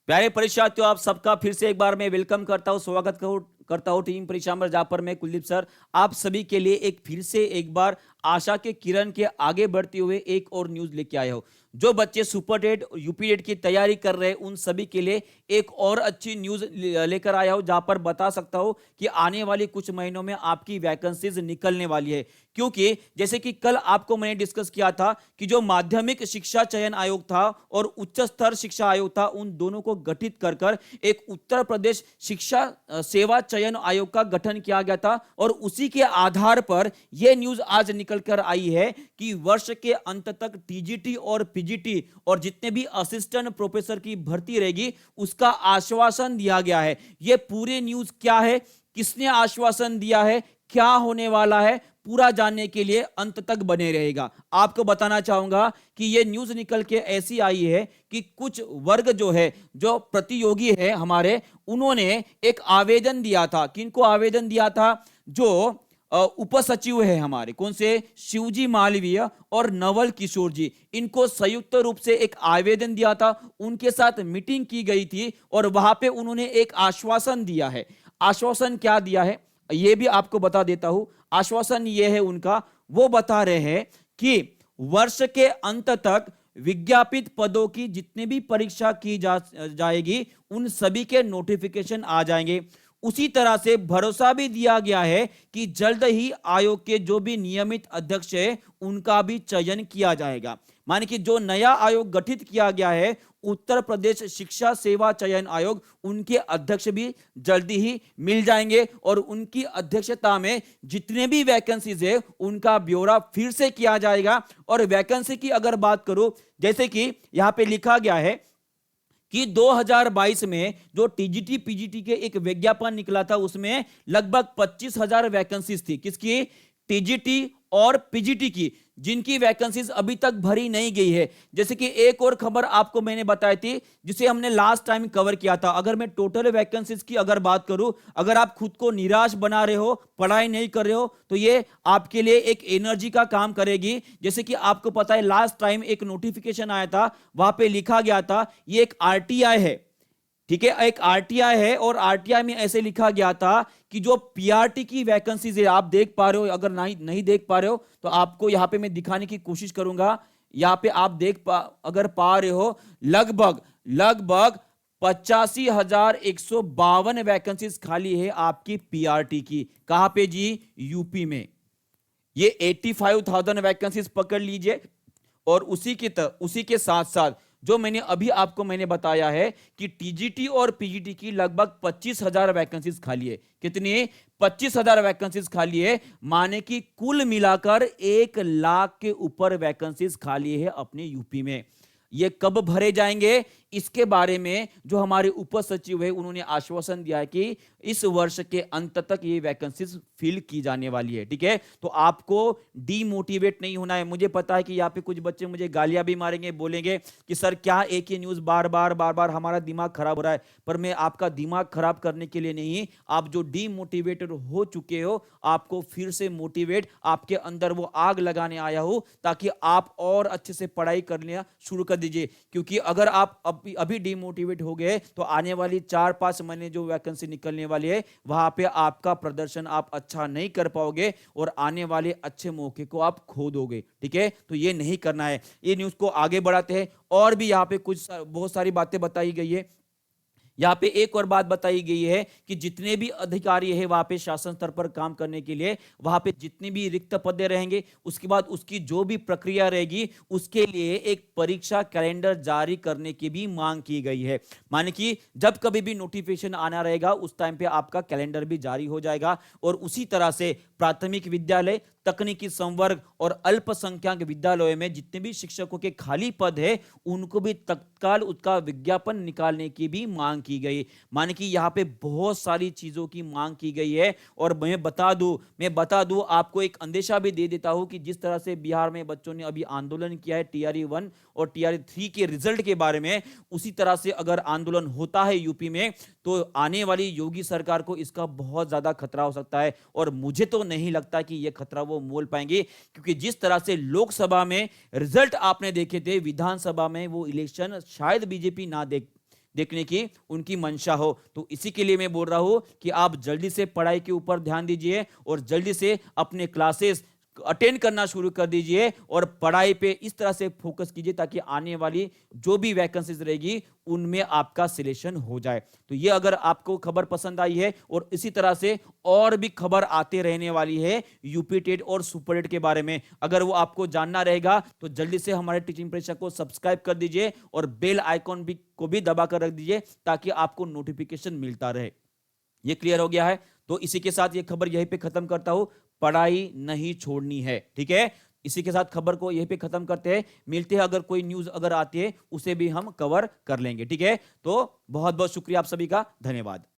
प्यारे परीक्षार्थियों, आप सबका फिर से एक बार मैं वेलकम करता हूं, करता हूं टीम परीक्षा में, जहां पर मैं कुलदीप सर आप सभी के लिए फिर से एक बार आशा के किरण के आगे बढ़ते हुए एक और न्यूज लेके आया हूं। जो बच्चे सुपर टेट यूपी टेट की तैयारी कर रहे हैं उन सभी के लिए एक और अच्छी न्यूज लेकर आया हूं, जहां पर बता सकता हूं कि आने वाले कुछ महीनों में आपकी वैकेंसीज निकलने वाली है। क्योंकि जैसे कि कल आपको मैंने डिस्कस किया था कि जो माध्यमिक शिक्षा चयन आयोग था और उच्च स्तर शिक्षा आयोग था, उन दोनों को गठित कर कर एक उत्तर प्रदेश शिक्षा सेवा चयन आयोग का गठन किया गया था। और उसी के आधार पर यह न्यूज आज निकल कर आई है कि वर्ष के अंत तक टीजीटी और पीजीटी और जितने भी असिस्टेंट प्रोफेसर की भर्ती रहेगी उसका आश्वासन दिया गया है। यह पूरे न्यूज क्या है, किसने आश्वासन दिया है, क्या होने वाला है, पूरा जानने के लिए अंत तक बने रहेगा। आपको बताना चाहूंगा कि यह न्यूज निकल के ऐसी आई है कि कुछ वर्ग जो है, जो प्रतियोगी है हमारे, उन्होंने एक आवेदन दिया था। किनको आवेदन दिया था? जो उपसचिव है हमारे, कौन से, शिवजी मालवीय और नवल किशोर जी, इनको संयुक्त रूप से एक आवेदन दिया था। उनके साथ मीटिंग की गई थी और वहां पे उन्होंने एक आश्वासन दिया है। आश्वासन क्या दिया है यह भी आपको बता देता हूं। आश्वासन यह है उनका, वो बता रहे हैं कि वर्ष के अंत तक विज्ञापित पदों की जितनी भी परीक्षा की जाएगी उन सभी के नोटिफिकेशन आ जाएंगे। उसी तरह से भरोसा भी दिया गया है कि जल्द ही आयोग के जो भी नियमित अध्यक्ष है उनका भी चयन किया जाएगा। माने कि जो नया आयोग गठित किया गया है उत्तर प्रदेश शिक्षा सेवा चयन आयोग, उनके अध्यक्ष भी जल्दी ही मिल जाएंगे और उनकी अध्यक्षता में जितने भी वैकेंसीज है उनका ब्यौरा फिर से किया जाएगा। और वैकेंसी की अगर बात करो, जैसे कि यहां पे लिखा गया है कि 2022 में जो टीजीटी पीजीटी के एक विज्ञापन निकला था उसमें लगभग 25,000 वैकेंसीज थी। किसकी? टीजीटी और पीजीटी की, जिनकी वैकेंसीज अभी तक भरी नहीं गई है। जैसे कि एक और खबर आपको मैंने बताई थी जिसे हमने लास्ट टाइम कवर किया था। अगर मैं टोटल वैकेंसीज की अगर बात करूं, अगर आप खुद को निराश बना रहे हो, पढ़ाई नहीं कर रहे हो, तो ये आपके लिए एक एनर्जी का काम करेगी। जैसे कि आपको पता है लास्ट टाइम एक नोटिफिकेशन आया था, वहां पे लिखा गया था ये एक आरटीआई है, ठीक है, एक आरटीआई है। और आरटीआई में ऐसे लिखा गया था कि जो पीआरटी की वैकेंसीज है, आप देख पा रहे हो, अगर नहीं देख पा रहे हो तो आपको यहां पे मैं दिखाने की कोशिश करूंगा। यहां पे आप अगर पा रहे हो, लगभग लगभग 85,152 वैकेंसीज खाली है आपकी पीआरटी की। कहां पे जी? यूपी में। ये 85,000 वैकेंसीज पकड़ लीजिए। और उसी के साथ साथ जो मैंने बताया है कि टीजीटी और पीजीटी की लगभग 25,000 वैकेंसीज खाली है। कितनी? 25,000 वैकेंसीज खाली है। माने कि कुल मिलाकर 1 लाख के ऊपर वैकेंसीज खाली है अपने यूपी में। ये कब भरे जाएंगे इसके बारे में जो हमारे उप सचिव है उन्होंने आश्वासन दिया है कि इस वर्ष के अंत तक ये वैकेंसीज फिल की जाने वाली है। ठीक है, तो आपको डीमोटिवेट नहीं होना है। मुझे पता है कि यहाँ पे कुछ बच्चे मुझे गालियां भी मारेंगे, बोलेंगे कि सर क्या एक ही न्यूज बार बार हमारा दिमाग खराब हो रहा है। पर मैं आपका दिमाग खराब करने के लिए नहीं, आप जो डीमोटिवेटेड हो चुके हो आपको फिर से मोटिवेट, आपके अंदर वो आग लगाने आया हो ताकि आप और अच्छे से पढ़ाई करना शुरू कर दीजिए। क्योंकि अगर आप अभी डिमोटिवेट हो गए तो आने वाली 4-5 महीने जो वैकेंसी निकलने वाली है वहां पे आपका प्रदर्शन आप अच्छा नहीं कर पाओगे और आने वाले अच्छे मौके को आप खो दोगे। ठीक है, तो ये नहीं करना है। ये न्यूज को आगे बढ़ाते हैं। और भी यहाँ पे बहुत सारी बातें बताई गई है। यहाँ पे एक और बात बताई गई है कि जितने भी अधिकारी है वहां पे शासन स्तर पर काम करने के लिए, वहां पे जितने भी रिक्त पदे रहेंगे उसके बाद उसकी जो भी प्रक्रिया रहेगी उसके लिए एक परीक्षा कैलेंडर जारी करने की भी मांग की गई है। माने कि जब कभी भी नोटिफिकेशन आना रहेगा उस टाइम पे आपका कैलेंडर भी जारी हो जाएगा। और उसी तरह से प्राथमिक विद्यालय, तकनीकी संवर्ग और अल्पसंख्यक विद्यालयों में जितने भी शिक्षकों के खाली पद है उनको भी तत्काल उसका विज्ञापन निकालने की भी मांग की गई। माने कि यहाँ पे बहुत सारी चीजों की मांग की गई है। और मैं बता दूं आपको एक अंदेशा भी दे देता हूं कि जिस तरह से बिहार में बच्चों ने अभी आंदोलन किया है टीआरई 1 और टीआरई 3 के रिजल्ट के बारे में, उसी तरह से अगर आंदोलन होता है यूपी में तो आने वाली योगी सरकार को इसका बहुत ज्यादा खतरा हो सकता है। और मुझे तो नहीं लगता कि यह खतरा वो मोल पाएंगे, क्योंकि जिस तरह से लोकसभा में रिजल्ट आपने देखे थे, विधानसभा में वो इलेक्शन शायद बीजेपी ना देखने की उनकी मंशा हो। तो इसी के लिए मैं बोल रहा हूं कि आप जल्दी से पढ़ाई के ऊपर ध्यान दीजिए और जल्दी से अपने क्लासेस अटेंड करना शुरू कर दीजिए और पढ़ाई पे इस तरह से फोकस कीजिए ताकि आने वाली जो भी वैकेंसीज रहेगी उनमें आपका सिलेक्शन हो जाए। तो ये अगर आपको खबर पसंद आई है और इसी तरह से और भी खबर आते रहने वाली है यूपी टेट और सुपर टेट के बारे में, अगर वो आपको जानना रहेगा तो जल्दी से हमारे टीचिंग परीक्षा को सब्सक्राइब कर दीजिए और बेल आइकॉन भी को भी दबा कर रख दीजिए ताकि आपको नोटिफिकेशन मिलता रहे। ये क्लियर हो गया है? तो इसी के साथ ये खबर यहीं पे खत्म करता हूं। पढ़ाई नहीं छोड़नी है, ठीक है? इसी के साथ खबर को यहीं पे खत्म करते हैं। मिलते हैं, अगर कोई न्यूज अगर आती है उसे भी हम कवर कर लेंगे, ठीक है? तो बहुत बहुत शुक्रिया आप सभी का, धन्यवाद।